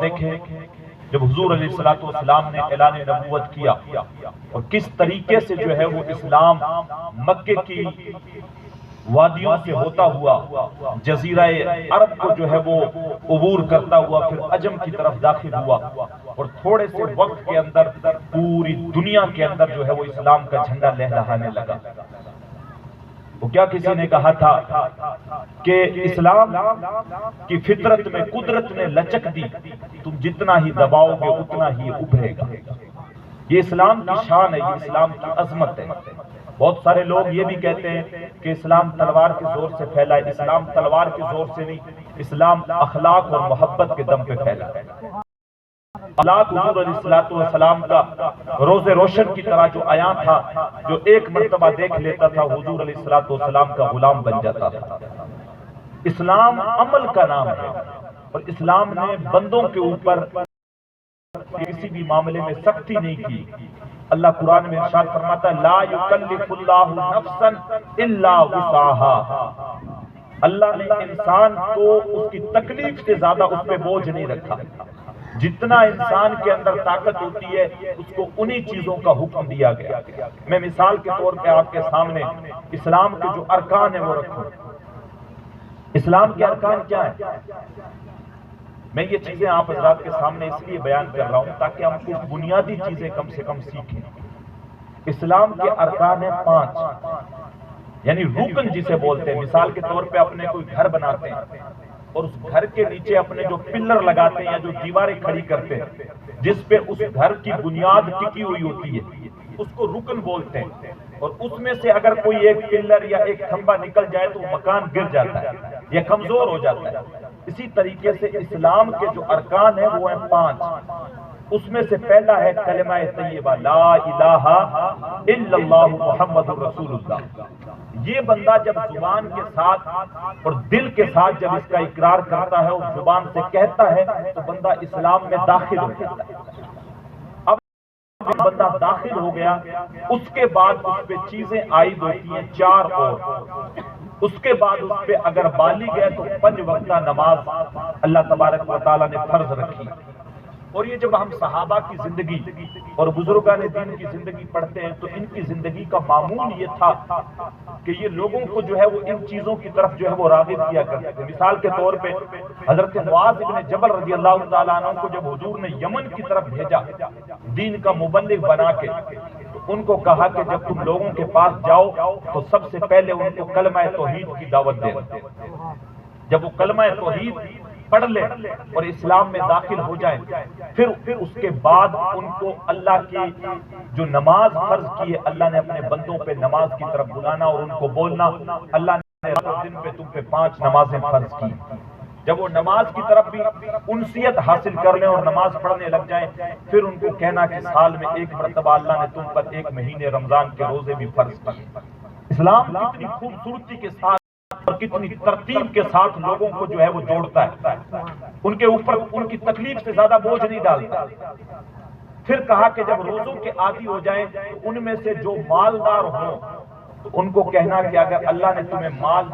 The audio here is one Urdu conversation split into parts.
دیکھیں جب حضور علیہ السلام نے اعلان نبوت کیا اور کس طریقے سے جو ہے وہ اسلام مکے کی وادیوں سے ہوتا ہوا جزیرہ عرب کو جو ہے وہ عبور کرتا ہوا پھر عجم کی طرف داخل ہوا اور تھوڑے سے وقت کے اندر پوری دنیا کے اندر جو ہے وہ اسلام کا جھنڈا لہرانے لگا۔ وہ کیا کسی نے کہا تھا کہ اسلام کی فطرت میں قدرت نے لچک دی، تم جتنا ہی دباؤ گے اتنا ہی ابھرے گا۔ یہ اسلام کی شان ہے، یہ اسلام کی عظمت ہے۔ بہت سارے لوگ یہ بھی کہتے ہیں کہ اسلام تلوار کے زور سے پھیلا ہے۔ اسلام تلوار کے زور سے نہیں، اسلام اخلاق اور محبت کے دم پہ پھیلا ہے۔ اخلاق حضور علیہ السلام کا روز روشن کی طرح جو عیاں تھا، جو ایک مرتبہ دیکھ لیتا تھا حضور علیہ السلام کا غلام بن جاتا تھا۔ اسلام عمل کا نام ہے اور اسلام نے بندوں کے اوپر کسی بھی معاملے میں سختی نہیں کی۔ اللہ قرآن میں ارشاد فرماتا ہے لا یکلف اللہ نفسا الا وسعها۔ اللہ نے انسان کو اس کی تکلیف سے زیادہ اس پہ بوجھ نہیں رکھا۔ جتنا انسان کے اندر طاقت ہوتی ہے اس کو انہی چیزوں کا حکم دیا گیا۔ میں مثال کے طور پہ آپ کے سامنے اسلام کے جو ارکان ہیں وہ رکھوں۔ اسلام کے ارکان کیا ہیں؟ میں یہ چیزیں آپ حضرات کے سامنے اس لیے بیان کر رہا ہوں تاکہ ہم کچھ بنیادی چیزیں کم سے کم سیکھیں۔ اسلام کے ارکان ہیں 5، یعنی رکن جسے بولتے ہیں۔ مثال کے طور پہ اپنے کوئی گھر بناتے ہیں اور اس گھر کے نیچے اپنے جو پلر لگاتے ہیں یا جو دیواریں کھڑی کرتے ہیں جس پہ اس گھر کی بنیاد ٹکی ہوئی ہوتی ہے اس کو رکن بولتے ہیں، اور اس میں سے اگر کوئی ایک پلر یا ایک کھمبا نکل جائے تو مکان گر جاتا ہے یا کمزور ہو جاتا ہے۔ اسی طریقے سے اسلام کے جو ارکان ہیں وہ ہیں 5۔ اس میں سے پہلا ہے کلمہ طیبہ لا الہ الا اللہ محمد رسول اللہ۔ یہ بندہ جب زبان کے ساتھ اور دل کے ساتھ جب اس کا اقرار کرتا ہے اور زبان سے کہتا ہے تو بندہ اسلام میں داخل ہو جاتا ہے۔ اب بندہ داخل ہو گیا، اس کے بعد اس پہ چیزیں عائد ہوتی ہیں 4 اور۔ اس کے بعد اس پہ اگر بالغ ہے تو 5 وقتہ نماز اللہ تبارک و تعالیٰ نے فرض رکھی۔ اور یہ جب ہم صحابہ کی زندگی اور بزرگان دین کی زندگی پڑھتے ہیں تو ان کی زندگی کا معمول یہ تھا کہ یہ لوگوں کو جو ہے وہ ان چیزوں کی طرف جو ہے وہ راغب کیا کرتے تھے۔ مثال کے طور پہ حضرت معاذ ابن جبل رضی اللہ تعالیٰ عنہ کو جب حضور نے یمن کی طرف بھیجا دین کا مبلغ بنا کے، تو ان کو کہا کہ جب تم لوگوں کے پاس جاؤ تو سب سے پہلے ان کو کلمہ توحید کی دعوت دے۔ جب وہ کلمہ توحید پڑھ لیں اور اسلام میں داخل ہو جائیں، پھر اس کے بعد ان کو اللہ کی جو نماز فرض کی ہے، اللہ نے اپنے بندوں پہ نماز کی طرف بلانا اور ان کو بولنا اللہ نے رات و دن پہ تم پہ 5 نمازیں فرض کی۔ جب وہ نماز کی طرف بھی انسیت حاصل کر لیں اور نماز پڑھنے لگ جائیں، پھر ان کو کہنا کہ سال میں 1 مرتبہ اللہ نے تم پر 1 مہینے رمضان کے روزے بھی فرض کیے۔ اسلام کتنی خوبصورتی کے ساتھ اور کتنی ترتیب کے ساتھ لوگوں کو جو ہے وہ جوڑتا ہے، ان کے اوپر ان کی تکلیف سے زیادہ بوجھ نہیں ڈالتا۔ پھر کہا کہ جب روزوں کے عادی ہو جائیں تو ان میں سے جو مالدار ہوں تو ان کو کہنا کہ اگر اللہ نے تمہیں مال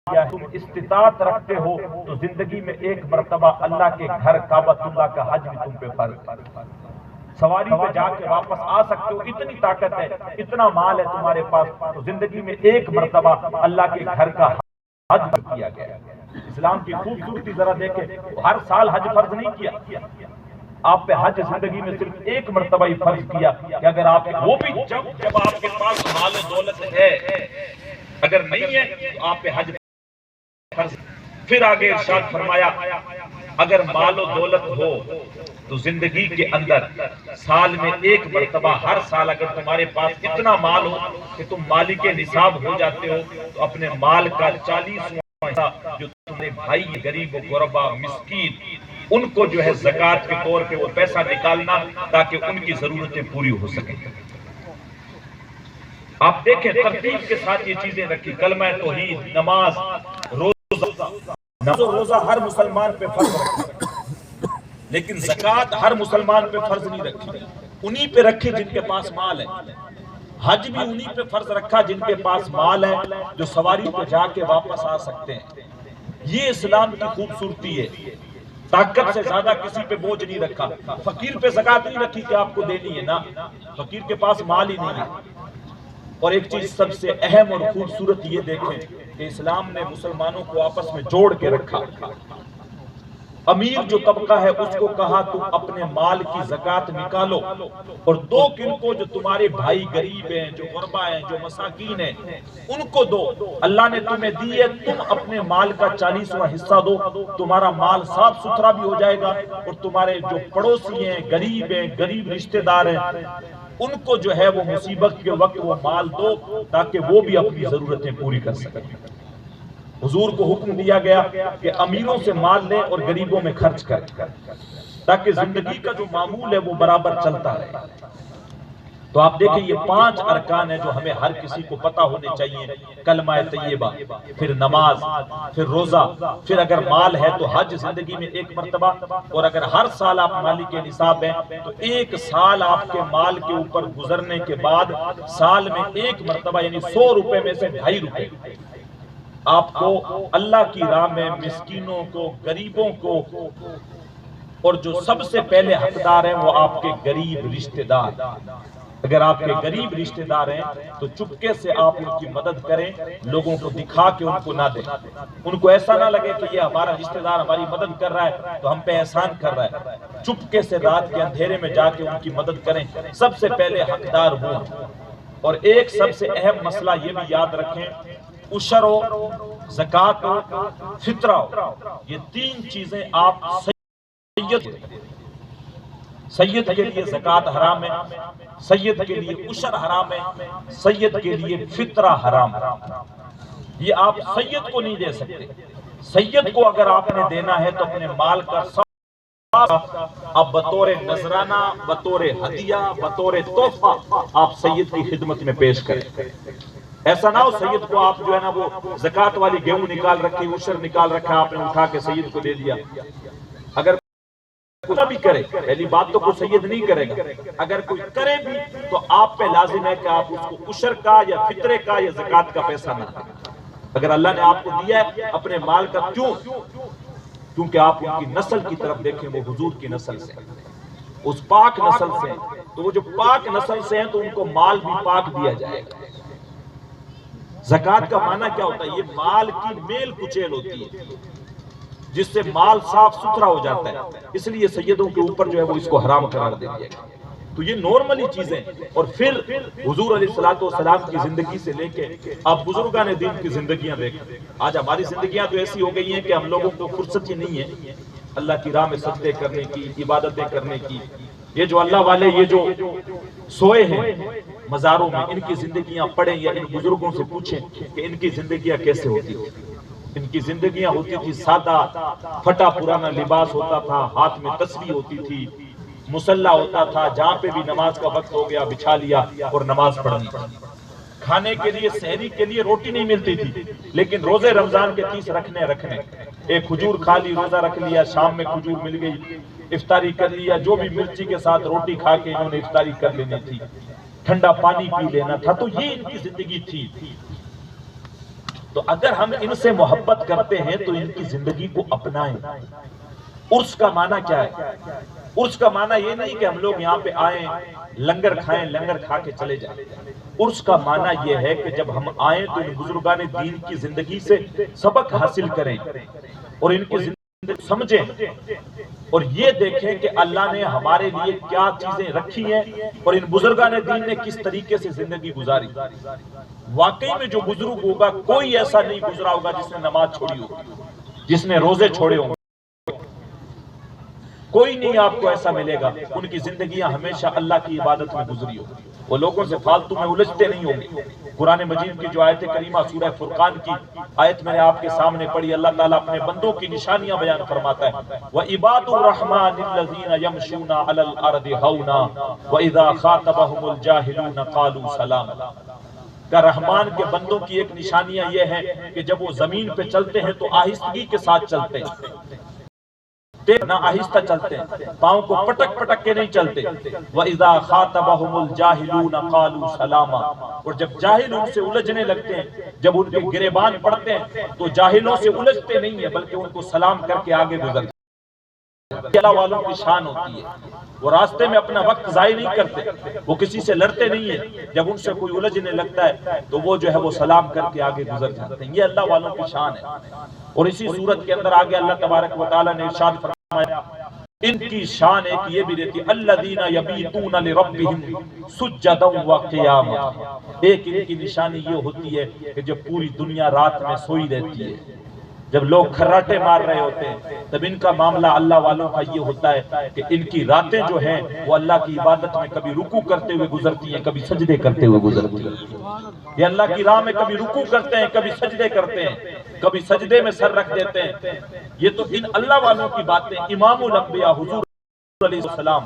دیا، تم استطاعت رکھتے ہو تو زندگی میں 1 مرتبہ اللہ کے گھر کعبۃ اللہ کا حج بھی تم پہ فرض ہے۔ سواری پہ جا کے واپس آ سکتے ہو، اتنی طاقت ہے، اتنا مال ہے تمہارے پاس، تو زندگی میں 1 مرتبہ اللہ کے گھر کا حج کیا گیا۔ اسلام کی خوبصورتی ذرا دیکھیں، ہر سال حج فرض نہیں کیا، آپ پہ حج زندگی میں صرف 1 مرتبہ ہی فرض کیا کہ اگر آپ وہ بھی جب آپ کے پاس مال و دولت ہے، اگر نہیں ہے تو آپ پہ حج فرض۔ پھر آگے ارشاد فرمایا اگر مال و دولت ہو تو زندگی کے اندر سال میں 1 مرتبہ، ہر سال اگر تمہارے پاس اتنا مال ہو کہ تم مالک نصاب ہو جاتے ہو تو اپنے مال کا 40واں حصہ جو تمہارے بھائی غریب و غربا مسکین ان کو جو ہے زکوٰۃ کے طور پہ وہ پیسہ نکالنا تاکہ ان کی ضرورتیں پوری ہو سکیں۔ آپ دیکھیں ترتیب کے ساتھ یہ چیزیں رکھی، کلمہ توحید، نماز، روزہ ہر مسلمان پہ فرض رکھی، لیکن زکوٰۃ ہر مسلمان پہ فرض نہیں رکھی، انہی پہ رکھی جن کے پاس مال ہے۔ حج بھی انہی پہ فرض رکھا جن کے پاس مال ہے، جو سواری پہ جا کے واپس آ سکتے ہیں۔ یہ اسلام کی خوبصورتی ہے۔ طاقت سے زیادہ کسی پہ بوجھ نہیں رکھا، فقیر پہ زکات نہیں رکھی کہ آپ کو دینی ہے نا، فقیر کے پاس مال ہی نہیں ہے۔ اور ایک چیز سب سے اہم اور خوبصورت یہ دیکھیں کہ اسلام نے مسلمانوں کو آپس میں جوڑ کے رکھا۔ امیر جو طبقہ ہے اس کو کہا تم اپنے مال کی زکات نکالو، اور دو کن کو جو تمہارے بھائی غریب ہیں، جو غربا ہیں، جو مساکین ہیں، ان کو دو۔ اللہ نے تمہیں دی ہے، تم اپنے مال کا 40واں حصہ دو، تمہارا مال صاف ستھرا بھی ہو جائے گا، اور تمہارے جو پڑوسی ہیں، غریب رشتہ دار ہیں، ان کو جو ہے وہ مصیبت کے وقت وہ مال دو تاکہ وہ بھی اپنی ضرورتیں پوری کر سکیں۔ حضور کو حکم دیا گیا کہ امیروں سے مال لیں اور غریبوں میں خرچ کریں تاکہ زندگی کا جو معمول ہے وہ برابر چلتا رہے۔ تو آپ دیکھیں یہ 5 ارکان ہیں جو ہمیں ہر کسی کو پتہ ہونے چاہیے، کلمہ طیبہ، پھر نماز، پھر روزہ، پھر اگر مال ہے تو حج زندگی میں 1 مرتبہ، اور اگر ہر سال آپ مالک نصاب ہیں تو 1 سال آپ کے مال کے اوپر گزرنے کے بعد سال میں 1 مرتبہ یعنی 100 روپے میں سے 2.5 روپے آپ کو اللہ کی راہ میں مسکینوں کو، غریبوں کو، اور جو سب سے پہلے حقدار ہیں وہ آپ کے غریب رشتہ دار۔ اگر آپ کے غریب رشتہ دار ہیں تو چپکے سے آپ ان کی مدد کریں، لوگوں کو دکھا کے ان کو نہ دیں۔ ان کو ایسا نہ لگے کہ یہ ہمارا رشتہ دار ہماری مدد کر رہا ہے تو ہم پہ احسان کر رہا ہے۔ چپکے سے رات کے اندھیرے میں جا کے ان کی مدد کریں، سب سے پہلے حقدار ہوں۔ اور ایک سب سے اہم مسئلہ یہ بھی یاد رکھیں، عشر ہو، زکات ہو، فطرہ ہو، یہ 3 چیزیں آپ سید کے لیے زکات حرام ہے، سید کے لیے عشر حرام ہے، سید کے لیے فطرہ حرام ہے۔ یہ آپ سید کو نہیں دے سکتے۔ سید کو اگر آپ نے دینا ہے تو اپنے مال کا اب بطور نذرانہ، بطور ہدیہ، بطور تحفہ آپ سید کی خدمت میں پیش کریں۔ ایسا نہ ہو سید کو آپ جو ہے نا وہ زکات والی گیہوں نکال رکھی، عشر نکال رکھا، آپ نے اٹھا کے سید کو دے دیا۔ اگر کوئی بھی کرے، پہلی بات تو کوئی سید نہیں کرے گا، اگر کوئی کرے بھی تو آپ پہ لازم ہے کہ آپ اس کو عشر کا یا فطرے کا یا زکات کا پیسہ نہ دیں۔ اگر اللہ نے آپ کو دیا ہے اپنے مال کا، کیونکہ آپ ان کی نسل کی طرف دیکھیں، وہ حضور کی نسل سے، اس پاک نسل سے، تو وہ جو پاک نسل سے ہیں تو ان کو مال بھی پاک دیا جائے گا۔ زکات کا معنی کیا ہوتا ہے؟ یہ مال کی میل کچیل ہوتی ہے جس سے مال صاف ستھرا ہو جاتا ہے، اس لیے سیدوں کے اوپر جو ہے وہ اس کو حرام قرار دے دیا گیا۔ تو یہ نارملی چیزیں، اور پھر حضور علیہ السلام کی زندگی سے لے کے آپ بزرگان دین کی زندگیاں دیکھیں۔ آج ہماری زندگیاں تو ایسی ہو گئی ہیں کہ ہم لوگوں کو فرصت ہی نہیں ہے اللہ کی راہ میں سجدے کرنے کی، عبادتیں کرنے کی۔ یہ جو اللہ والے یہ جو سوئے ہیں مزاروں میں، ان کی زندگیاں پڑھیں یا ان بزرگوں سے پوچھیں کہ ان کی زندگیاں کیسے ہوتی تھی۔ ان کی زندگیاں ہوتی تھی سادہ، پھٹا پرانا لباس ہوتا تھا، ہاتھ میں تسبیح ہوتی تھی، مصلی ہوتا تھا، جہاں پہ بھی نماز کا وقت ہو گیا بچھا لیا اور نماز پڑھنی۔ کھانے کے لیے، سحری کے لیے روٹی نہیں ملتی تھی، لیکن روزے رمضان کے 30 رکھنے، ایک کھجور کھا لی، روزہ رکھ لیا، شام میں کھجور مل گئی، افطاری کر لیا، جو بھی مرچی کے ساتھ روٹی کھا کے انہوں نے افطاری کر لینی تھی، ٹھنڈا پانی پی لینا تھا۔ تو یہ ان کی زندگی تھی۔ تو اگر ہم ان سے محبت کرتے ہیں تو ان کی زندگی کو اپنائیں۔ عرس کا معنی کیا ہے؟ عرس کا معنی یہ نہیں کہ ہم لوگ یہاں پہ آئیں، لنگر کھائیں، لنگر کھا کے چلے جائیں۔ عرس کا معنی یہ ہے کہ جب ہم آئیں تو ان بزرگان دین کی زندگی سے سبق حاصل کریں اور ان کی زندگی سمجھیں، اور یہ دیکھیں کہ اللہ نے ہمارے لیے کیا چیزیں رکھی ہیں اور ان بزرگان دین نے کس طریقے سے زندگی گزاری۔ واقعی میں جو بزرگ ہوگا، کوئی ایسا نہیں گزرا ہوگا جس نے نماز چھوڑی ہوگی، جس نے روزے چھوڑے ہوں گے، کوئی نہیں آپ کو ایسا ملے گا۔ ان کی زندگیاں ہمیشہ اللہ کی عبادت میں گزری ہوگی، وہ لوگوں سے فالتو میں الجھتے نہیں ہوں گے۔ قرآن مجید کی جو آیت کریمہ سورہ فرقان کی آیت میں نے آپ کے سامنے پڑھی، اللہ تعالیٰ اپنے بندوں کی نشانیاں بیان فرماتا ہے، وَعِبَادُ الرَّحْمَنِ الَّذِينَ يَمْشُونَ عَلَى الْأَرْضِ هَوْنًا وَإِذَا خَاطَبَهُمُ الْجَاهِلُونَ قَالُوا سَلَامًا۔ کہ رحمان کے بندوں کی ایک نشانیاں یہ ہے کہ جب وہ زمین پہ چلتے ہیں تو آہستگی کے ساتھ چلتے ہیں، نہ آہستہ چلتے ہیں، پاؤں کو پٹک پٹک کے نہیں چلتے۔ وَإِذَا خَاطَبَهُمُ الْجَاهِلُونَ قَالُوا سَلَامًا، اور جب جاہل ان سے الجھنے لگتے ہیں، جب ان کے گریبان پڑتے ہیں تو جاہلوں سے الجھتے نہیں ہیں بلکہ ان کو سلام کر کے آگے گزرتے ہیں۔ یہ اللہ والوں کی شان ہوتی ہے. وہ راستے میں اپنا وقت ضائع نہیں کرتے, وہ کسی سے لڑتے نہیں ہیں. جب ان سے کوئی الجھنے لگتا ہے تو وہ جو ہے وہ سلام کر کے آگے گزر جاتے ہیں. یہ اللہ والوں کی شان ہے. اور اسی صورت کے اندر آگے اللہ تبارک و تعالیٰ نے ارشاد فرمایا, ان کی شان ایک یہ بھی رہتی ہے, الذین یبیتون لربہم سجدا و قیاما. ایک ان کی نشانی یہ ہوتی ہے کہ جب پوری دنیا رات میں سوئی رہتی ہے, جب لوگ کھراٹے مار رہے ہوتے ہیں, تب ان کا معاملہ اللہ والوں کا یہ ہوتا ہے کہ ان کی راتیں جو ہیں وہ اللہ کی عبادت میں کبھی رکوع کرتے ہوئے گزرتی ہیں, کبھی سجدے کرتے ہوئے گزرتی ہیں. یہ اللہ کی راہ میں کبھی رکوع کرتے ہیں, کبھی سجدے کرتے ہیں, کبھی سجدے میں سر رکھ دیتے ہیں. یہ تو ان اللہ والوں کی باتیں. امام الانبیاء حضور علیہ السلام,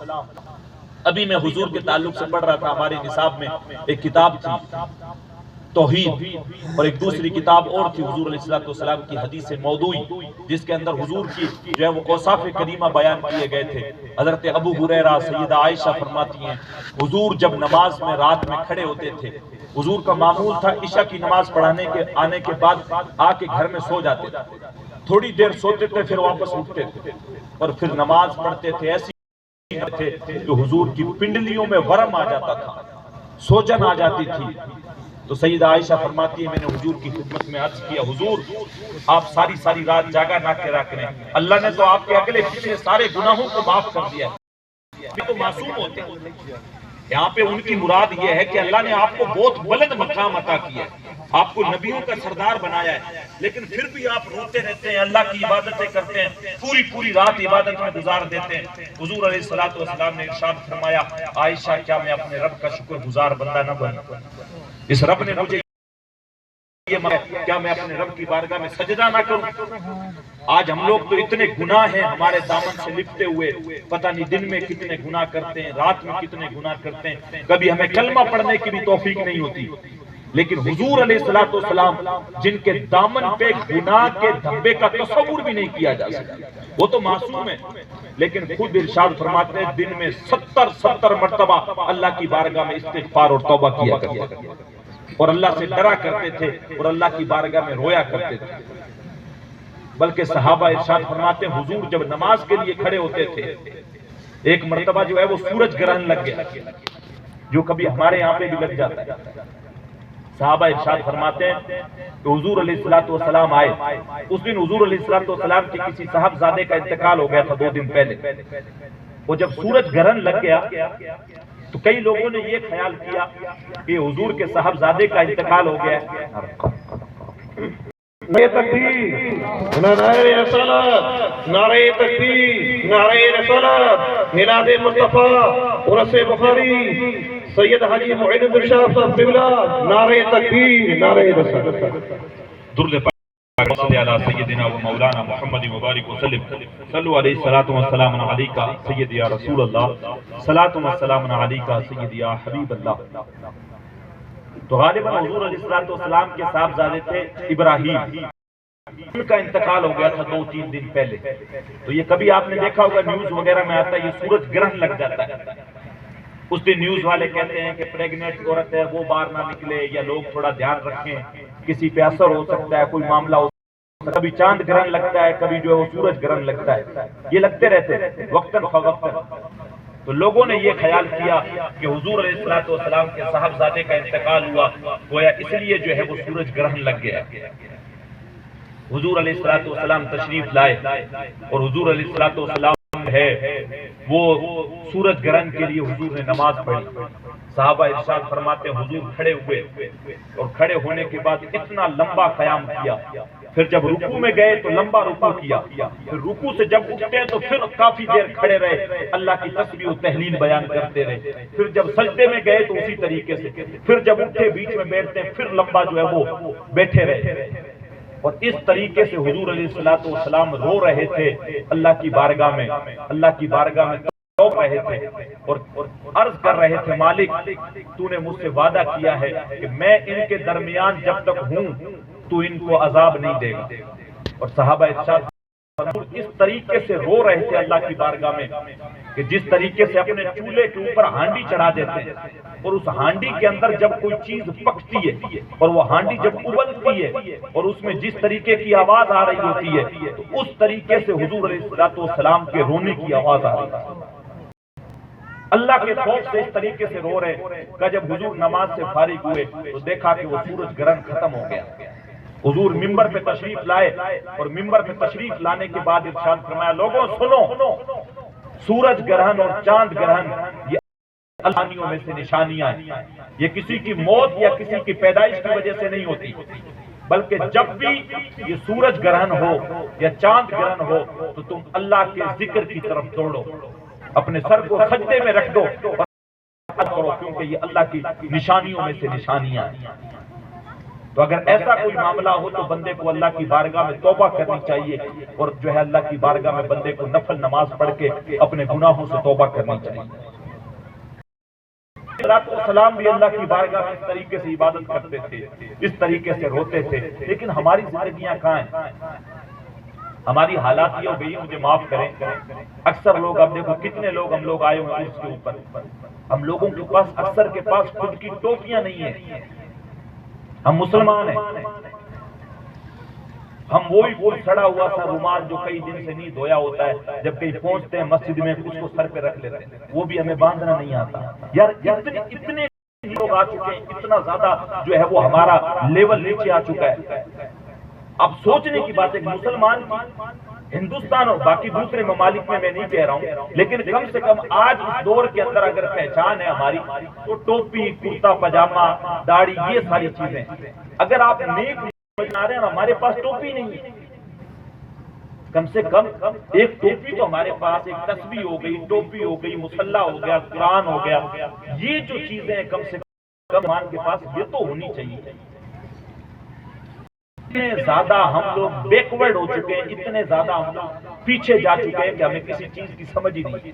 ابھی میں حضور کے تعلق سے پڑھ رہا تھا, ہمارے نصاب میں ایک کتاب تھی توحید, اور ایک دوسری کتاب اور تھی حضور علیہ السلام کی حدیث موضوعی, جس کے اندر حضور کی جو ہے وہ اوصاف کریمہ بیان کیے گئے تھے. حضرت ابو ہریرہ, سیدہ عائشہ فرماتی ہیں, حضور جب نماز میں رات میں کھڑے ہوتے تھے, حضور کا معمول تھا عشاء کی نماز پڑھانے کے آنے کے بعد آ کے گھر میں سو جاتے تھے, تھوڑی دیر سوتے تھے, پھر واپس اٹھتے تھے اور پھر نماز پڑھتے تھے. ایسی تھے کہ حضور کی پنڈلیوں میں ورم آ جاتا تھا, سوجن آ جاتی تھی. تو سیدہ عائشہ فرماتی ہے, میں نے حضور کی خدمت میں عرض کیا, حضور آپ ساری رات جاگا نہ کے رکھ رہے ہیں, اللہ نے تو آپ کے اگلے پچھلے سارے گناہوں کو معاف کر دیا ہے, ابھی تو معصوم ہوتے ہیں. یہاں پہ ان کی مراد یہ ہے کہ اللہ نے آپ کو بہت بلند مقام عطا کیا ہے, آپ کو نبیوں کا سردار بنایا ہے, لیکن پھر بھی آپ روتے رہتے ہیں, اللہ کی عبادتیں کرتے ہیں, پوری رات عبادت میں گزار دیتے ہیں. حضور علیہ السلام نے ارشاد فرمایا, عائشہ کیا میں اپنے رب کا شکر گزار بندہ نہ بنوں؟ اس رب نے مجھے یہ کیا میں اپنے رب کی بارگاہ میں سجدہ نہ کروں؟ آج ہم لوگ تو اتنے گناہ ہیں ہمارے دامن سے لپٹے ہوئے, پتہ نہیں دن میں کتنے گناہ کرتے ہیں, رات میں کتنے گناہ کرتے ہیں, کبھی ہمیں کلمہ پڑھنے کی بھی توفیق نہیں ہوتی. لیکن حضور علیہ السلام جن کے دامن پہ گناہ کے دھبے کا تصور بھی نہیں کیا جا سکتا, وہ تو معصوم ہے, لیکن خود ارشاد فرماتے ہیں دن میں 70 مرتبہ اللہ کی بارگاہ میں استغفار اور توبہ کیا کرتے تھے, اور اللہ سے ڈرا کرتے تھے, اور اللہ کی بارگاہ میں رویا کرتے تھے. بلکہ صحابہ ارشاد فرماتے ہیں حضور جب نماز کے لیے کھڑے ہوتے تھے, ایک مرتبہ جو ہے وہ سورج گرہن لگ گیا, جو کبھی ہمارے یہاں پہ بھی لگ جاتا ہے. صحابہ ارشاد فرماتے ہیں کہ حضور علیہ السلام آئے. اس دن حضور علیہ السلام کے کسی صاحبزادے کا انتقال ہو گیا تھا 2 دن پہلے. وہ جب سورج گرہن لگ گیا تو کئی لوگوں نے یہ خیال کیا کہ حضور کے صاحبزادے کا انتقال ہو گیا. نعرہ تکبیر، نعرہ رسالت، نعرہ تکبیر، نعرہ رسالت، میلاد مصطفیٰ، عرس بخاری، سید حاجی معین الدین شاہ صاحب قبلہ، نعرہ تکبیر، نعرہ رسالت. درود پاک صلی علی سیدنا و مولانا محمد مبارک وسلم. صلو علیہ الصلوۃ والسلام علیکہ سید یا رسول اللہ، صلاۃ و سلام علیکہ سید یا حبیب اللہ. تو غالباً حضور علیہ السلام کے صاحبزادے تھے ابراہیم, ان کا انتقال ہو گیا تھا 2-3 دن پہلے. تو یہ کبھی آپ نے دیکھا ہوگا نیوز وغیرہ میں آتا ہے, یہ سورج گرہن لگ جاتا ہے. اس دن نیوز والے کہتے ہیں کہ پریگننٹ عورت ہے وہ باہر نہ نکلے, یا لوگ تھوڑا دھیان رکھیں, کسی پہ اثر ہو سکتا ہے, کوئی معاملہ ہو سکتا ہے. کبھی چاند گرہن لگتا ہے, کبھی جو ہے وہ سورج گرہن لگتا ہے, یہ لگتے رہتے ہیں وقتاً فوقتاً. تو لوگوں نے یہ خیال کیا کہ حضور علیہ السلام کے صاحبزادے کا انتقال ہوا, گویا اس لیے جو ہے وہ سورج گرہن لگ گیا. حضور علیہ السلام تشریف لائے, اور حضور علیہ السلام ہے وہ سورج گرہن کے لیے حضور نے نماز پڑھی. صحابہ ارشاد فرماتے ہیں حضور کھڑے ہوئے, اور کھڑے ہونے کے بعد اتنا لمبا قیام کیا. پھر جب رکوع میں گئے تو لمبا رکوع کیا, پھر رکوع سے جب اٹھتے ہیں تو پھر کافی دیر کھڑے رہے, اللہ کی تسبیح و تہلیل بیان کرتے رہے. پھر جب سجدے میں گئے تو اسی طریقے سے, پھر جب اٹھے بیچ میں بیٹھتے ہیں پھر لمبا جو ہے وہ بیٹھے رہے. اور اس طریقے سے حضور علیہ السلام رو رہے تھے اللہ کی بارگاہ میں, اللہ کی بارگاہ میں رو رہے تھے, اور عرض کر رہے تھے مالک تو نے مجھ سے وعدہ کیا ہے کہ میں ان کے درمیان جب تک ہوں تو ان کو عذاب نہیں دے گا. اور صحابہ ارشاد اس طریقے سے رو رہے تھے اللہ کی بارگاہ میں کہ جس طریقے سے اپنے چولہے کے اوپر ہانڈی چڑھا دیتے ہیں اور اس ہانڈی کے اندر جب کوئی چیز پکتی ہے اور وہ ہانڈی جب ابلتی ہے اور اس میں جس طریقے کی آواز آ رہی ہوتی ہے تو اس طریقے سے حضور علیہ السلام کے رونے کی آواز آ رہی ہے. اللہ کے خوف سے اس طریقے سے رو رہے کہ جب حضور نماز سے فارغ ہوئے تو دیکھا کہ وہ سورج گرہن ختم ہو گیا. حضور ممبر پہ تشریف لائے اور ممبر پہ تشریف لانے کے بعد ارشاد فرمایا لوگوں سنو سورج گرہن اور چاند گرہن یہ اللہ میں سے نشانیاں ہیں. یہ کسی کی موت یا کسی کی پیدائش کی وجہ سے نہیں ہوتی بلکہ جب بھی یہ سورج گرہن ہو یا چاند گرہن ہو تو تم اللہ کے ذکر کی طرف دوڑو اپنے سر کو سجدے میں رکھ دو کرو کیونکہ یہ اللہ کی نشانیوں میں سے نشانیاں ہیں. تو اگر ایسا کوئی معاملہ ہو تو بندے کو اللہ کی بارگاہ میں توبہ کرنی چاہیے اور جو ہے اللہ کی بارگاہ میں بندے کو نفل نماز پڑھ کے اپنے گناہوں سے توبہ کرنی چاہیے. سلام بھی اللہ کی بارگاہ میں اس طریقے سے عبادت کرتے تھے اس طریقے سے روتے تھے لیکن ہماری زندگیاں کہاں ہیں ہماری حالات یہ ہو گئی مجھے معاف کریں اکثر لوگ اب دیکھو کتنے لوگ ہم لوگ آئے ہوئے اس کے اوپر ہم لوگوں کے پاس اکثر کے پاس خود کی ٹوپیاں نہیں ہیں. ہم مسلمان ہیں ہم وہی سڑا ہوا سا رومال جو کئی دن سے نہیں دھویا ہوتا ہے جب کہیں پہنچتے ہیں مسجد میں اس کو سر پہ رکھ لیتے ہیں وہ بھی ہمیں باندھنا نہیں آتا. یار اتنے لوگ آ چکے ہیں اتنا زیادہ جو ہے وہ ہمارا لیول نیچے آ چکا ہے. اب سوچنے کی بات ہے مسلمان ہندوستان اور باقی دوسرے ممالک میں میں نہیں کہہ رہا ہوں لیکن کم سے کم آج اس دور کے اندر اگر پہچان ہے ہماری تو ٹوپی کرتا پاجامہ داڑھی یہ ساری چیزیں اگر آپ نیک بنا رہے ہیں ہمارے پاس ٹوپی نہیں ہے کم سے کم ایک ٹوپی تو ہمارے پاس ایک تسبیح ہو گئی ٹوپی ہو گئی مصلی ہو گیا قرآن ہو گیا یہ جو چیزیں ہیں کم سے کم مان کے پاس یہ تو ہونی چاہیے. اتنے زیادہ ہم لوگ بیکورڈ ہو چکے ہیں اتنے زیادہ ہم لوگ پیچھے جا چکے ہیں کہ ہمیں کسی چیز کی سمجھ ہی نہیں.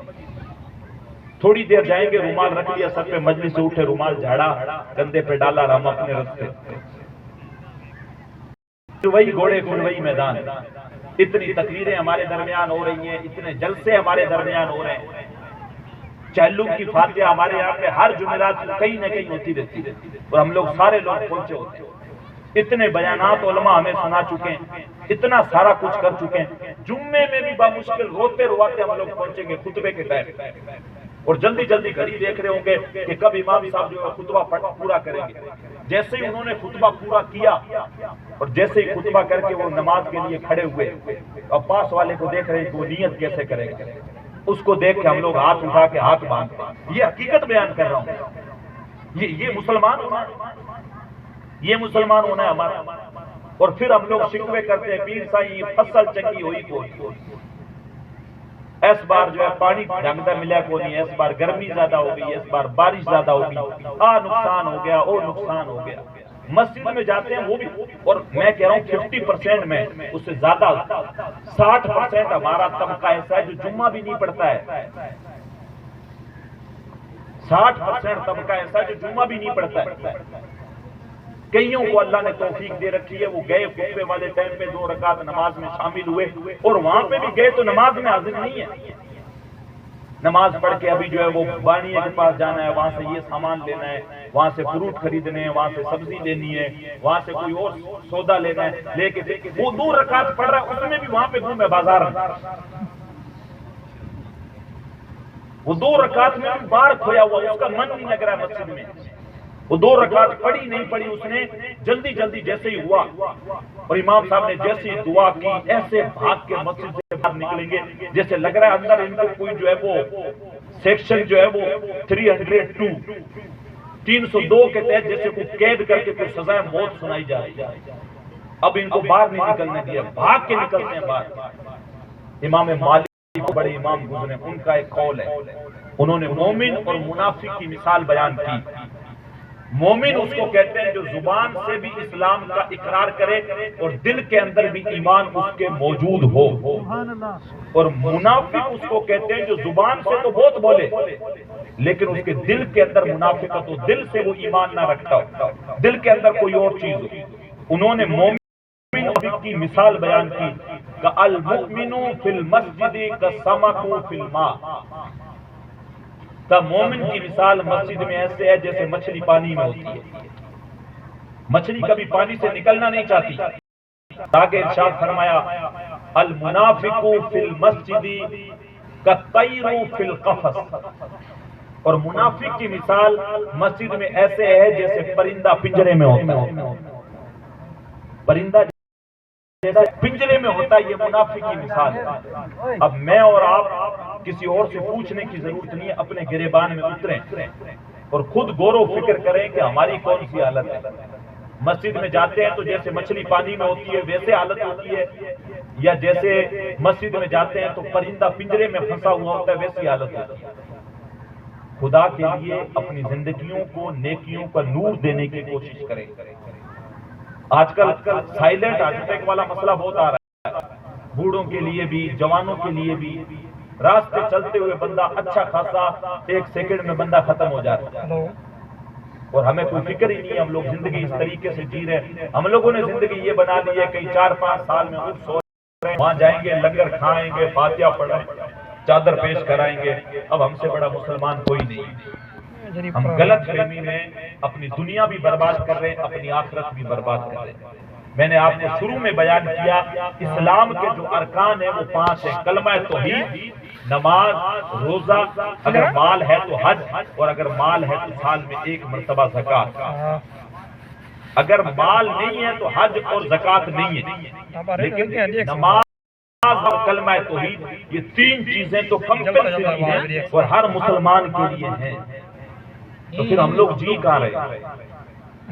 تھوڑی دیر جائیں گے رومال رکھ لیا سب پہ مجلس سے اٹھے رومال جھاڑا کندھے پہ ڈالا ہم اپنے رستے وہی گھوڑے پھر وہی میدان. اتنی تقریریں ہمارے درمیان ہو رہی ہیں اتنے جلسے ہمارے درمیان ہو رہے ہیں چہلم کی فاتحہ ہمارے یہاں پہ ہر جمعرات کہیں نہ کہیں ہوتی رہتی ہے اور ہم لوگ سارے لوگ پہنچے ہوتے ہیں. اتنے بیانات علماء ہمیں سنا چکے ہیں اتنا سارا کچھ کر چکے ہیں جمعے میں بھی بامشکل روتے رواتے ہم لوگ پہنچیں گے خطبے کے ٹائم اور جلدی جلدی گھڑی دیکھ رہے ہوں گے کہ کب امام صاحب جو ہے خطبہ پورا کریں گے. جیسے ہی انہوں نے خطبہ پورا کیا اور جیسے ہی خطبہ کر کے وہ نماز کے لیے کھڑے ہوئے اور پاس والے کو دیکھ رہے ہیں کہ وہ نیت کیسے کریں گے اس کو دیکھ کے ہم لوگ ہاتھ اٹھا کے ہاتھ باندھتے ہیں. یہ حقیقت بیان کر رہا ہوں یہ مسلمان ہونا ہے ہمارا. اور پھر ہم لوگ شکوے کرتے ہیں پیر سائی فصل چنگی ہوئی کوئی اس بار جو ہے پانی ڈھنگ دا ملیا کو نہیں اس بار گرمی زیادہ ہو گئی اس بار بارش زیادہ ہو گئی نقصان ہو گیا نقصان ہو گیا. مسجد میں جاتے ہیں وہ بھی اور میں کہہ رہا ہوں 50% میں اس سے زیادہ 60% ہمارا طبقہ ایسا ہے جو جمعہ بھی نہیں پڑھتا ہے 60% طبقہ ایسا ہے جو جمعہ بھی نہیں پڑھتا ہے. کئیوں کو اللہ نے توفیق دے رکھی ہے وہ گئے خطبے والے ٹائم پہ 2 رکعت نماز میں شامل ہوئے اور وہاں پہ بھی گئے تو نماز میں حاضر نہیں ہے. نماز پڑھ کے ابھی جو ہے وہ بانیے کے پاس جانا ہے وہاں سے یہ سامان لینا ہے وہاں سے فروٹ خریدنے ہیں وہاں سے سبزی لینی ہے وہاں سے کوئی اور سودا لینا ہے لے کے وہ 2 رکعت پڑھ رہا ہے اس میں بھی وہاں پہ گھومے بازار میں وہ 2 رکعت میں بھی باہر کھویا ہوا اس کا من نہیں لگ رہا ہے مسجد میں. وہ 2 رکعت پڑھی نہیں پڑھی اس نے جلدی جلدی جیسے ہی ہوا اور امام صاحب نے جیسے ہی دعا کی ایسے بھاگ کے مسجد سے باہر نکلیں گے جیسے لگ رہا ہے اندر ان کو کوئی جو ہے وہ سیکشن جو ہے وہ 302 کے تحت جیسے کوئی قید کر کے کوئی سزائے موت سنائی جا رہی ہے. اب ان کو باہر نہیں نکلنے دیا بھاگ کے نکلتے ہیں باہر. امام مالک بڑے امام گزرے ان کا ایک قول ہے انہوں نے مومن اور منافق کی مثال بیان کی. مومن اس کو کہتے ہیں جو زبان سے بھی اسلام کا اقرار کرے اور دل کے اندر بھی ایمان اس کے موجود ہو اور منافق اس کو کہتے ہیں جو زبان سے تو بہت بولے لیکن اس کے دل کے اندر منافقت ہو دل سے وہ ایمان نہ رکھتا ہو دل کے اندر کوئی اور چیز ہو. انہوں نے مومن کی مثال بیان کی کالمؤمن فی المسجد کالسمک فی الماء، کہ مومن کی مثال مسجد میں ایسے ہے جیسے مچھلی پانی میں ہوتی ہے، مچھلی کبھی پانی سے نکلنا نہیں چاہتی۔ آگے ارشاد فرمایا المنافق فی المسجد کالطیر فی القفص، اور منافق کی مثال مسجد میں ایسے ہے جیسے پرندہ پنجرے میں ہوتا ہے، پرندہ پنجرے میں ہوتا ہے، یہ منافق کی مثال ہے۔ اب میں اور آپ کسی اور سے پوچھنے کی ضرورت نہیں ہے، اپنے گریبان میں اتریں اور خود غور و فکر کریں کہ ہماری کون سی حالت ہے۔ مسجد میں جاتے ہیں تو جیسے مچھلی پانی میں ہوتی ہے ویسے حالت ہوتی ہے، یا جیسے مسجد میں جاتے ہیں تو پرندہ پنجرے میں پھنسا ہوا ہوتا ہے ویسی حالت ہوتی ہے۔ خدا کے لیے اپنی زندگیوں کو نیکیوں کا نور دینے کی کوشش کریں۔ آج کل سائلنٹ ہارٹ اٹیک والا مسئلہ بہت آ رہا ہے، بوڑھوں کے لیے بھی جوانوں کے لیے بھی۔ راستے چلتے ہوئے بندہ اچھا خاصا 1 سیکنڈ میں بندہ ختم ہو جاتا ہے، اور ہمیں کوئی فکر ہی نہیں ہے۔ ہم لوگ زندگی اس طریقے سے جی رہے ہیں، ہم لوگوں نے زندگی یہ بنا لی ہے کئی 4-5 سال میں اٹھ سو رہے ہیں، وہاں جائیں گے لنگر کھائیں گے، فاتحہ پڑھیں، چادر پیش کرائیں گے۔ اب ہم سے بڑا مسلمان کوئی نہیں۔ ہم غلط فہمی میں اپنی دنیا بھی برباد کر رہے ہیں، اپنی آخرت بھی برباد کر رہے ہیں۔ میں نے آپ کو شروع میں بیان کیا اسلام کے جو ارکان ہیں وہ 5 ہیں، کلمہ توحید، نماز، روزہ، اگر مال ہے تو حج، اور اگر مال ہے تو سال میں 1 مرتبہ زکوٰۃ۔ اگر مال نہیں ہے تو حج اور زکوٰۃ نہیں ہے، لیکن نماز اور کلمہ توحید یہ 3 چیزیں تو کمپلسری ہیں اور ہر مسلمان کے لیے ہیں۔ تو پھر ہم لوگ جی کہاں رہے؟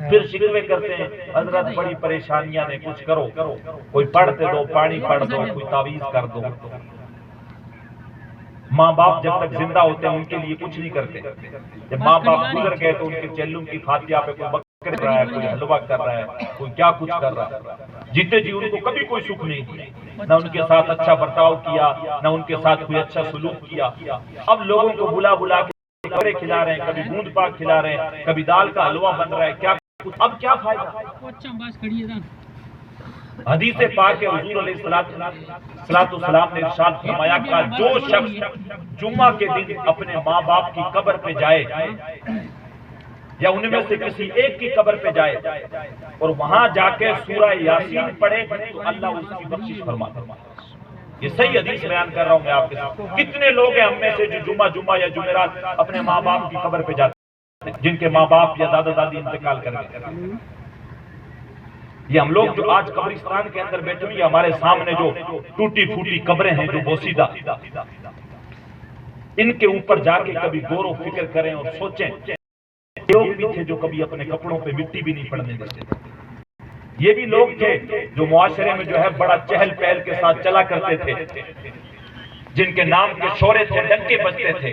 پھر شکوے کرتے ہیں حضرت بڑی پریشانیاں نے، کچھ کرو، کوئی پڑھتے دو، پانی پڑھ دو، کوئی تعویذ کر دو۔ ماں باپ جب تک زندہ ہوتے ہیں ان کے لیے کچھ نہیں کرتے، جب ماں باپ گزر گئے تو ان کے چیلوں کی فاتحہ پہ کوئی بکر کر رہا ہے، کوئی حلوہ کر رہا ہے، کوئی کیا کچھ کر رہا ہے۔ جیتے جی ان کو کبھی کوئی سکھ نہیں دیا، نہ ان کے ساتھ اچھا برتاؤ کیا، نہ ان کے ساتھ کوئی اچھا سلوک کیا۔ اب لوگوں کو بلا بلا کے کپڑے کھلا رہے ہیں، کبھی بوند پاک کھلا رہے ہیں، کبھی دال کا حلوہ بن رہا ہے، کیا اب کیا فائدہ؟ حدیث پاک حضور علیہ السلام نے ارشاد فرمایا کہ جو شخص جمعہ کے دن اپنے ماں باپ کی قبر پہ جائے یا ان میں سے کسی ایک کی قبر پہ جائے اور وہاں جا کے سورہ یاسین پڑھے تو اللہ اس کی بخشش فرماتا ہے۔ یہ صحیح حدیث بیان کر رہا ہوں میں آپ کے ساتھ۔ کتنے لوگ ہیں ہم میں سے جو جمعہ یا جمعرات اپنے ماں باپ کی قبر پہ جاتے ہیں، جن کے ماں باپ یا دادا دادی انتقال کر گئے؟ یہ ہم لوگ جو آج قبرستان کے اندر بیٹھے ہوئے، ہمارے سامنے جو ٹوٹی پھوٹی قبریں ہیں جو بوسیدہ، ان کے اوپر جا کے کبھی غور و فکر کریں اور سوچیں۔ لوگ بھی تھے جو کبھی اپنے کپڑوں پہ مٹی بھی نہیں پڑنے دیتے تھے۔ یہ بھی لوگ تھے جو معاشرے میں جو ہے بڑا چہل پہل کے ساتھ چلا کرتے تھے، جن کے نام کے شورے تھے، ڈنکے بجتے تھے،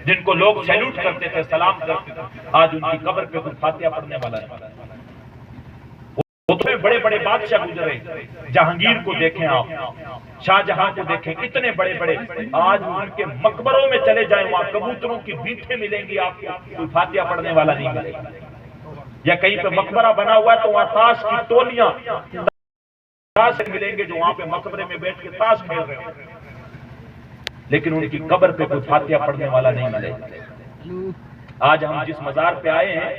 جن کو لوگ سیلوٹ کرتے تھے، سلام کرتے تھے۔ آج ان کی قبر پہ کوئی فاتحہ پڑھنے والا ہے؟ بڑے بڑے بادشاہ گزرے، جہانگیر کو دیکھیں آپ، شاہ جہاں کو دیکھیں، اتنے بڑے بڑے، آج ان کے مقبروں میں چلے جائیں وہاں کبوتروں کی بیٹھیں ملیں گی آپ کو، کوئی فاتحہ پڑھنے والا نہیں ملے گا۔ یا کہیں پہ مقبرہ بنا ہوا ہے تو وہاں تاش کی ٹولیاں تاش ملیں گے جو وہاں پہ مقبرے میں بیٹھ کے تاش کھیل رہے ہیں، لیکن ان کی قبر پہ کوئی فاتحہ پڑھنے والا نہیں ملے گا۔ آج ہم جس مزار پہ آئے ہیں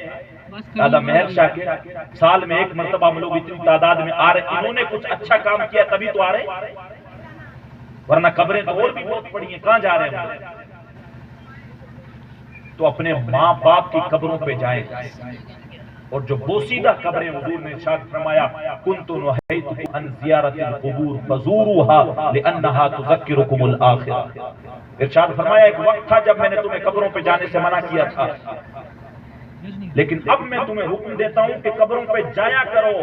دادا مہر شاہ کے، سال میں 1 مرتبہ ہم لوگ اتنی تعداد میں آ رہے ہیں، انہوں نے کچھ اچھا کام کیا تبھی تو آ رہے ہیں، ورنہ قبریں تو اور بھی بہت پڑی ہیں، کہاں جا رہے ہیں؟ تو اپنے ماں باپ کی قبروں پہ جائیں، اور جو بوسیدہ قبریں حضور نے ارشاد فرمایا کنت نہیتکم عن زیارت القبور فزوروها لانها تذکرکم الاخرہ۔ ارشاد فرمایا ایک وقت تھا جب میں نے تمہیں قبروں پہ جانے سے منع کیا تھا، لیکن اب میں تمہیں حکم دیتا ہوں کہ قبروں پہ جایا کرو۔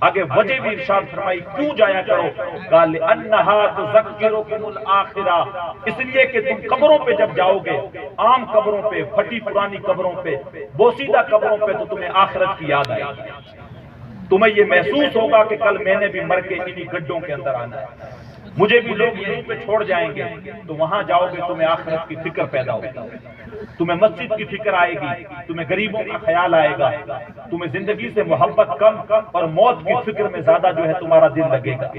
آگے وجہ بھی ارشاد فرمائی کیوں جایا کرو، قال لانها تذکرکم الاخرہ، اس لیے کہ تم قبروں پہ جب جاؤ گے، عام قبروں پہ، پھٹی پرانی قبروں پہ، بوسیدہ قبروں پہ، تو تمہیں آخرت کی یاد آئے گی، تمہیں یہ محسوس ہوگا کہ کل میں نے بھی مر کے انہی گڈھوں کے اندر آنا ہے، مجھے بھی لوگ یہیں پہ چھوڑ جائیں گے۔ تو وہاں جاؤ گے تمہیں آخرت کی فکر پیدا ہوگی، تمہیں مسجد کی فکر آئے گی، تمہیں غریبوں کا خیال آئے گا، تمہیں زندگی سے محبت کم اور موت کی فکر میں زیادہ جو ہے تمہارا دل لگے گا۔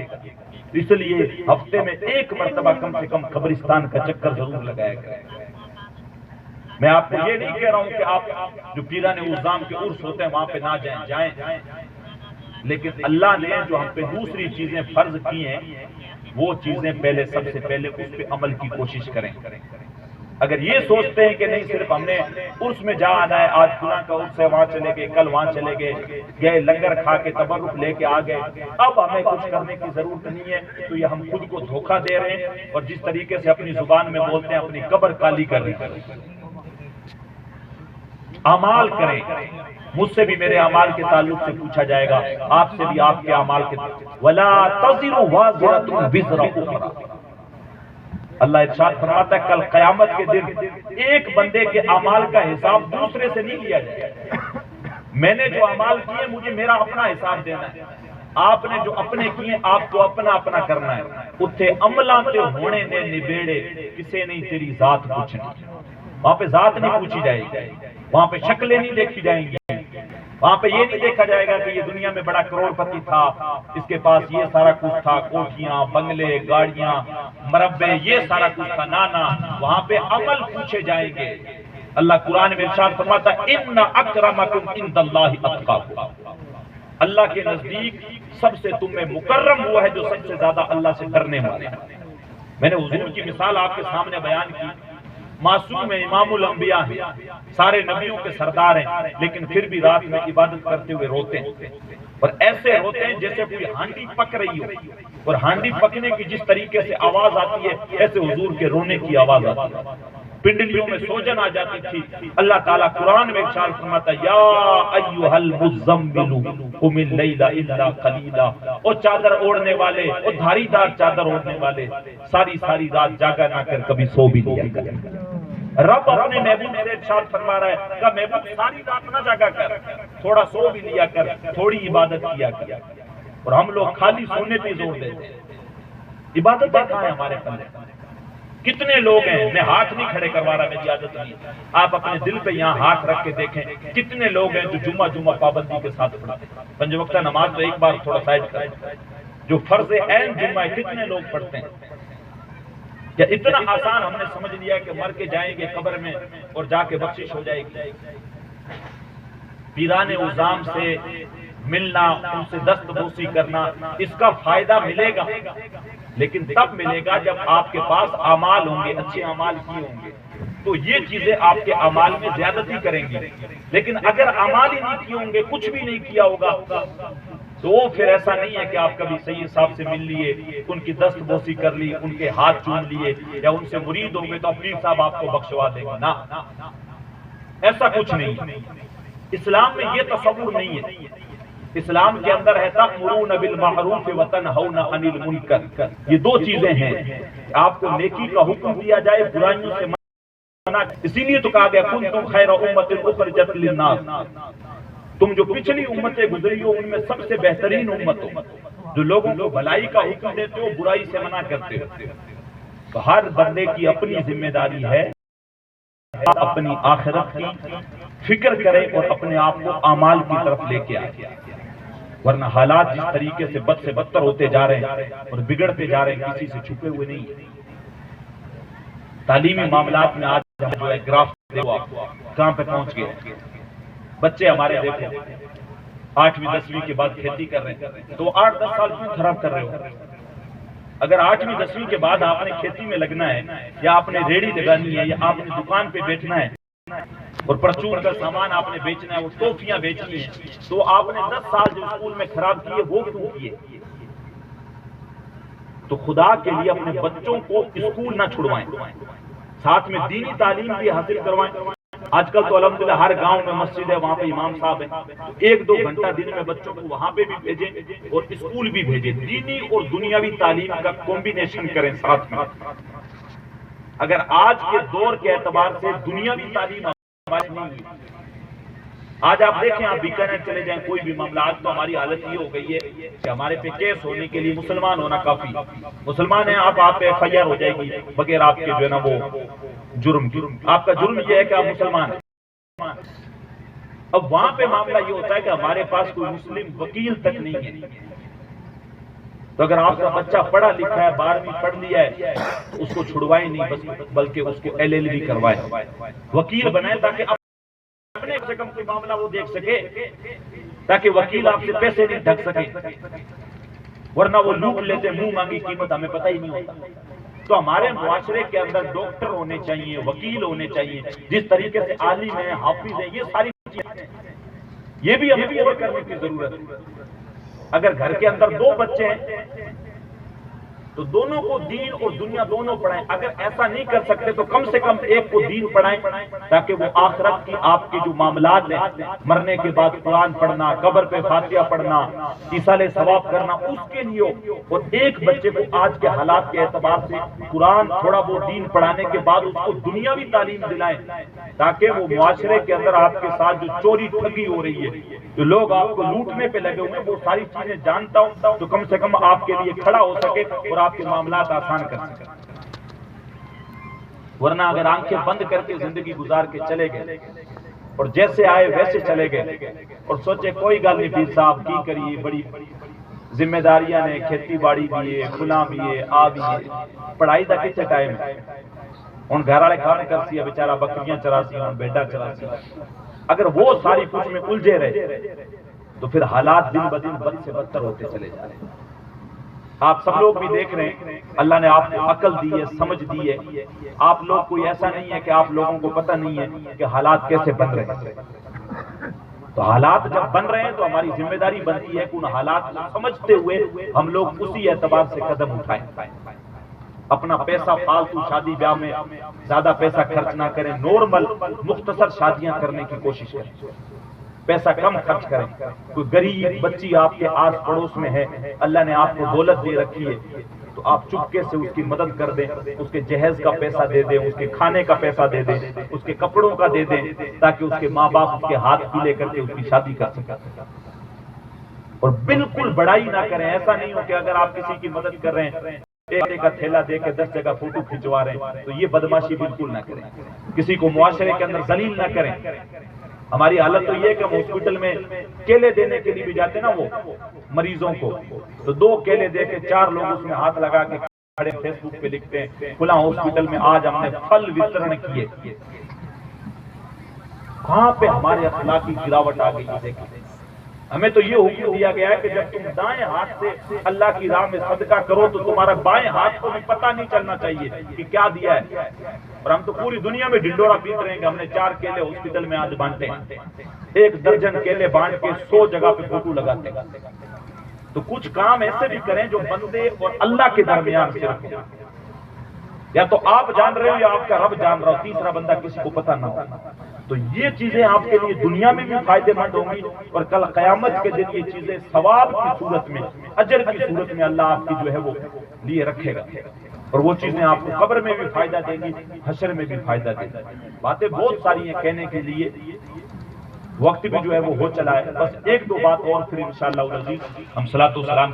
اس لیے ہفتے میں ایک مرتبہ کم سے کم قبرستان کا چکر ضرور لگایا کریں۔ میں آپ کو یہ نہیں کہہ رہا ہوں کہ آپ جو پیران اعظام کے عرس ہوتے ہیں وہاں پہ نہ جائیں، لیکن اللہ نے جو ہم پہ دوسری چیزیں فرض کی ہیں وہ چیزیں پہلے سب سے پہلے اس پہ عمل کی کوشش کریں۔ اگر یہ سوچتے ہیں کہ نہیں صرف ہم نے عرس میں جا آنا ہے، آج فلاں کا عرس ہے وہاں چلے گئے، کل وہاں چلے گئے لنگر کھا کے تبرک لے کے آ گئے، اب ہمیں کچھ کرنے کی ضرورت نہیں ہے، تو یہ ہم خود کو دھوکہ دے رہے ہیں، اور جس طریقے سے اپنی زبان میں بولتے ہیں اپنی قبر کالی کر رہے ہیں۔ اعمال کریں، مجھ سے بھی میرے اعمال کے تعلق سے پوچھا جائے گا، آپ سے بھی آپ کے اعمال کے وَلَا تَزِرُ وَازِرَةٌ وِزْرَ أُخْرَىٰ۔ اللہ ارشاد فرماتا ہے کل قیامت کے دن ایک بندے کے اعمال کا حساب دوسرے سے نہیں لیا جائے گا۔ میں نے جو اعمال کیے مجھے میرا اپنا حساب دینا ہے، آپ نے جو اپنے کیے آپ کو اپنا اپنا کرنا ہے۔ اتھے عملاں تے ہونے نے نبیڑے، کسے نہیں تیری ذات پوچھنی، وہاں پہ ذات نہیں پوچھی جائے گی، وہاں پہ شکلیں نہیں دیکھی جائیں گی، وہاں پہ یہ نہیں دیکھا جائے گا کہ یہ دنیا میں بڑا کروڑ پتی تھا، اس کے پاس یہ سارا کچھ تھا، کوٹھیاں، بنگلے، گاڑیاں، مربع، یہ سارا کچھ تھا، نانا، وہاں پہ عمل پوچھے جائیں گے۔ اللہ قرآن میں ارشاد فرماتا ہے ان اکرمکم عند اللہ اتقاکم، اللہ کے نزدیک سب سے تم میں مکرم ہوا ہے جو سب سے زیادہ اللہ سے ڈرنے والے ہیں۔ میں نے حضور کی مثال آپ کے سامنے بیان کی، معصوم ہے، امام الانبیاء ہیں، سارے نبیوں کے سردار ہیں، لیکن پھر بھی رات میں عبادت کرتے ہوئے روتے ہیں، اور ایسے روتے ہیں جیسے کوئی ہانڈی پک رہی ہو، اور ہانڈی پکنے کی جس طریقے سے آواز آتی ہے ایسے حضور کے رونے کی آواز آتی ہے، پنڈلیوں میں سوجن آ جاتی تھی۔ اللہ تعالیٰ قرآن میں ارشاد فرماتا ہے یا ایھا المزمل قم اللیل الا قلیلا، او چادر اوڑھنے والے، او دھاری دار چادر اوڑھنے والے، ساری ساری رات جاگا نہ کر کبھی سو بھی لیا کر۔ رب اپنے محبوب سے ارشاد فرما رہا ہے کہ محبوب ساری رات نہ جاگا کر، تھوڑا سو بھی لیا کر، تھوڑی عبادت کیا کر۔ اور ہم لوگ خالی سونے پہ زور دیتے ہیں، عبادت کہاں ہے ہمارے پلے؟ کتنے لوگ ہیں، میں ہاتھ نہیں کھڑے کروا رہا، میری عادت نہیں، آپ اپنے دل پہ یہاں ہاتھ رکھ کے دیکھیں کتنے لوگ ہیں جو جمعہ پابندی کے ساتھ پڑھتے ہیں، پنج وقتہ نماز تو ایک بار تھوڑا سائڈ کریں، جو فرض عین جمعہ کتنے لوگ پڑھتے ہیں؟ یا اتنا آسان ہم نے سمجھ لیا کہ مر کے جائیں گے قبر میں اور جا کے بخشش ہو جائے گی؟ پیران اعظام سے ملنا، ان سے دست بوسی کرنا، اس کا فائدہ ملے گا لیکن تب ملے گا جب آپ کے پاس اعمال ہوں گے، اچھے اعمال کیے ہوں گے، تو یہ چیزیں آپ کے اعمال میں زیادتی کریں گی۔ لیکن اگر اعمال ہی نہیں کیے ہوں گے، کچھ بھی نہیں کیا ہوگا، تو پھر ایسا نہیں ہے کہ آپ کبھی سید صاحب سے مل لیے، ان کی دست بوسی کر لی، ان کے ہاتھ چوم لیے، یا ان سے مرید ہوں گے تو پیر صاحب آپ کو بخشوا دیں گے، نہ، ایسا کچھ نہیں۔ اسلام میں یہ تصور نہیں ہے، اسلام کے اندر ہے تأمرون بالمعروف وتنہون عن المنکر، یہ دو چیزیں ہیں، آپ کو نیکی کا حکم دیا جائے، برائیوں سے منع، اسی لیے تو کہا گیا کنتم خیر امۃ اخرجت للناس، تم جو پچھلی امتیں گزری ہو ان میں سب سے بہترین امت ہو، جو لوگوں کو بھلائی کا حکم دیتے ہو، برائی سے منع کرتے ہو۔ تو ہر بندے کی اپنی ذمہ داری ہے اپنی آخرت کی فکر کرے اور اپنے آپ کو اعمال کی طرف لے کے آئے، ورنہ حالات جس طریقے سے بد سے بدتر ہوتے جا رہے ہیں اور بگڑتے جا رہے ہیں، کسی سے چھپے ہوئے نہیں ہیں۔ تعلیمی معاملات میں آج جو ہے گراف دیکھو آپ کہاں پہ پہنچ گئے، بچے ہمارے دیکھو 8ویں 10ویں کے بعد کھیتی کر رہے ہیں، تو 8-10 سال کیوں خراب کر رہے ہو؟ اگر 8ویں 10ویں کے بعد آپ نے کھیتی میں لگنا ہے، یا آپ نے ریڑھی لگانی ہے، یا آپ نے دکان پہ بیٹھنا ہے اور پرچون کا سامان آپ نے بیچنا ہے، وہ ٹوفیاں بیچنی ہیں، تو آپ نے 10 سال جو اسکول میں خراب کیے وہ کیوں کیے؟ تو خدا کے لیے اپنے بچوں کو اسکول نہ چھڑوائیں، ساتھ میں دینی تعلیم بھی حاصل کروائیں۔ آج کل تو الحمدللہ ہر گاؤں میں مسجد ہے، وہاں پہ امام صاحب ہیں، 1-2 گھنٹہ دن میں بچوں کو وہاں پہ بھی بھیجیں اور اسکول بھی بھیجیں، دینی اور دنیاوی تعلیم کا کمبینیشن کریں ساتھ میں۔ اگر آج کے دور کے اعتبار سے دنیاوی تعلیم ہماری نہیں ہوئی، آج آپ دیکھیں، آپ بیکانیر چلے جائیں، کوئی بھی معاملات، تو ہماری حالت یہ ہو گئی ہے کہ ہمارے پہ کیس ہونے کے لیے مسلمان ہونا کافی، مسلمان ہیں آپ پہ FIR ہو جائے گی بغیر آپ کے جو ہے نا وہ جرم کی، آپ کا جرم یہ ہے کہ آپ مسلمان ہیں۔ اب وہاں پہ معاملہ یہ ہوتا ہے کہ ہمارے پاس کوئی مسلم وکیل تک نہیں ہے، تو اگر آپ کا بچہ پڑھا لکھا ہے، 12ویں پڑھ لیا ہے، تو اس کو چھڑوائے نہیں، بلکہ اس کو LLB کروائے، وکیل بنائے، تاکہ اپنے سے کم کوئی معاملہ وہ دیکھ سکے، تاکہ وکیل آپ سے پیسے نہیں ڈھک سکے، ورنہ وہ لوٹ لیتے، منہ مانگی قیمت ہمیں پتہ ہی نہیں ہوتا۔ تو ہمارے معاشرے کے اندر ڈاکٹر ہونے چاہیے، وکیل ہونے چاہیے، جس طریقے سے عالم ہیں، حافظ ہیں، یہ ساری چیزیں یہ بھی ہمیں پورا کرنے کی ضرورت ہے۔ اگر گھر کے اندر 2 بچے ہیں تو دونوں کو دین اور دنیا دونوں پڑھائیں۔ اگر ایسا نہیں کر سکتے تو کم سے کم ایک کو دین پڑھائیں، تاکہ وہ آخرت کی آپ کے جو معاملات ہیں، مرنے کے بعد قرآن پڑھنا، قبر پہ فاتحہ پڑھنا، ایصال ثواب کرنا، اس کے لیے ہو۔ اور ایک بچے کو آج کے حالات کے اعتبار سے قرآن تھوڑا بہت دین پڑھانے کے بعد اس کو دنیاوی تعلیم دلائیں، تاکہ وہ معاشرے کے اندر آپ کے ساتھ جو چوری ٹھگی ہو رہی ہے، جو لوگ آپ کو لوٹنے پہ لگے ہوئے ہیں، وہ ساری چیزیں جانتا ہوں، تو کم سے کم آپ کے لیے کھڑا ہو سکے اور آپ کے معاملات آسان کر سکے۔ ورنہ اگر آنکھیں بند کر کے زندگی گزار کے چلے گئے اور جیسے آئے ویسے چلے گئے اور سوچے کوئی گل نہیں، پیر صاحب کی کریے، بڑی ذمہ داریاں نے، کھیتی باڑی بھی ہے، کھلا بھی ہے، آ بھی ہے، پڑھائی دا کتنے ٹائم ہے، ہن گھر والے کام کرسی ہے، بیچارہ بکریاں چراسی، ہن بیٹا چراسی۔ اگر وہ ساری کچھ میں الجھے رہے تو پھر حالات دن بدن بد سے بدتر ہوتے چلے جا رہے ہیں۔ آپ سب لوگ بھی دیکھ رہے ہیں، اللہ نے آپ کو عقل دی ہے، سمجھ دی ہے، آپ لوگ کوئی ایسا نہیں ہے کہ آپ لوگوں کو پتہ نہیں ہے کہ حالات کیسے بن رہے ہیں۔ تو حالات جب بن رہے ہیں تو ہماری ذمہ داری بنتی ہے کہ ان حالات کو سمجھتے ہوئے ہم لوگ اسی اعتبار سے قدم اٹھائیں۔ اپنا پیسہ فالتو شادی بیاہ میں زیادہ پیسہ خرچ نہ کریں، نارمل مختصر شادیاں کرنے کی کوشش کریں، پیسہ کم خرچ کریں۔ کوئی غریب بچی آپ کے آس پڑوس میں ہے، اللہ نے آپ کو دولت دے رکھی ہے، تو آپ چپکے سے اس کی مدد کر دیں، اس کے جہیز کا پیسہ دے دیں، اس کے کھانے کا پیسہ دے دیں، اس کے کپڑوں کا دے دیں، تاکہ اس کے ماں باپ اس کے ہاتھ پیلے کر کے اس کی شادی کر سکیں۔ اور بالکل بڑائی نہ کریں، ایسا نہیں ہو کہ اگر آپ کسی کی مدد کر رہے ہیں، ایک کا تھیلا دے کے 10 جگہ فوٹو کھنچوا رہے ہیں، تو یہ بدماشی بالکل نہ کریں، کسی کو معاشرے کے اندر ذلیل نہ کریں۔ ہماری حالت تو یہ ہے کہ ہم ہاسپٹل میں کیلے دینے کے لیے بھی جاتے ہیں نا، وہ مریضوں کو، تو 2 کیلے دے کے 4 لوگ اس میں ہاتھ لگا کے کھڑے فیس بک پہ لکھتے ہیں فلاں ہاسپٹل میں آج ہم نے پھل وترن کیے۔ کہاں پہ ہمارے اخلاقی گراوٹ آ گئی ہے؟ دیکھیں، ہمیں تو یہ حکم دیا گیا ہے کہ جب تم دائیں ہاتھ سے اللہ کی راہ میں صدقہ کرو تو تمہارا بائیں ہاتھ کو بھی پتہ نہیں چلنا چاہیے کہ کیا دیا ہے۔ اور ہم تو پوری دنیا میں ڈنڈورا پیٹ رہے ہیں کہ ہم نے 4 کیلے ہاسپٹل میں آج بانٹے ہیں، 1 درجن کیلے بانٹ کے 100 جگہ پہ فوٹو لگاتے ہیں۔ تو کچھ کام ایسے بھی کریں جو بندے اور اللہ کے درمیان صرف ہو، یا تو آپ جان رہے ہو یا آپ کا رب جان رہا ہو، تیسرا بندہ کسی کو پتہ نہ ہو۔ تو یہ چیزیں آپ کے لیے دنیا میں بھی فائدے مند ہوں گی، اور کل قیامت کے دن یہ چیزیں ثواب کی صورت میں، اجر کی صورت میں اللہ آپ کی جو ہے وہ لیے رکھے گا، اور وہ چیزیں آپ کو قبر میں بھی فائدہ دیں گی، حشر میں بھی فائدہ دیں گی۔ باتیں بہت ساری ہیں کہنے کے لیے، وقت بھی جو ہے وہ ہو چلا ہے، بس 1-2 بات اور پھر انشاءاللہ العزیز ہم صلاۃ و سلام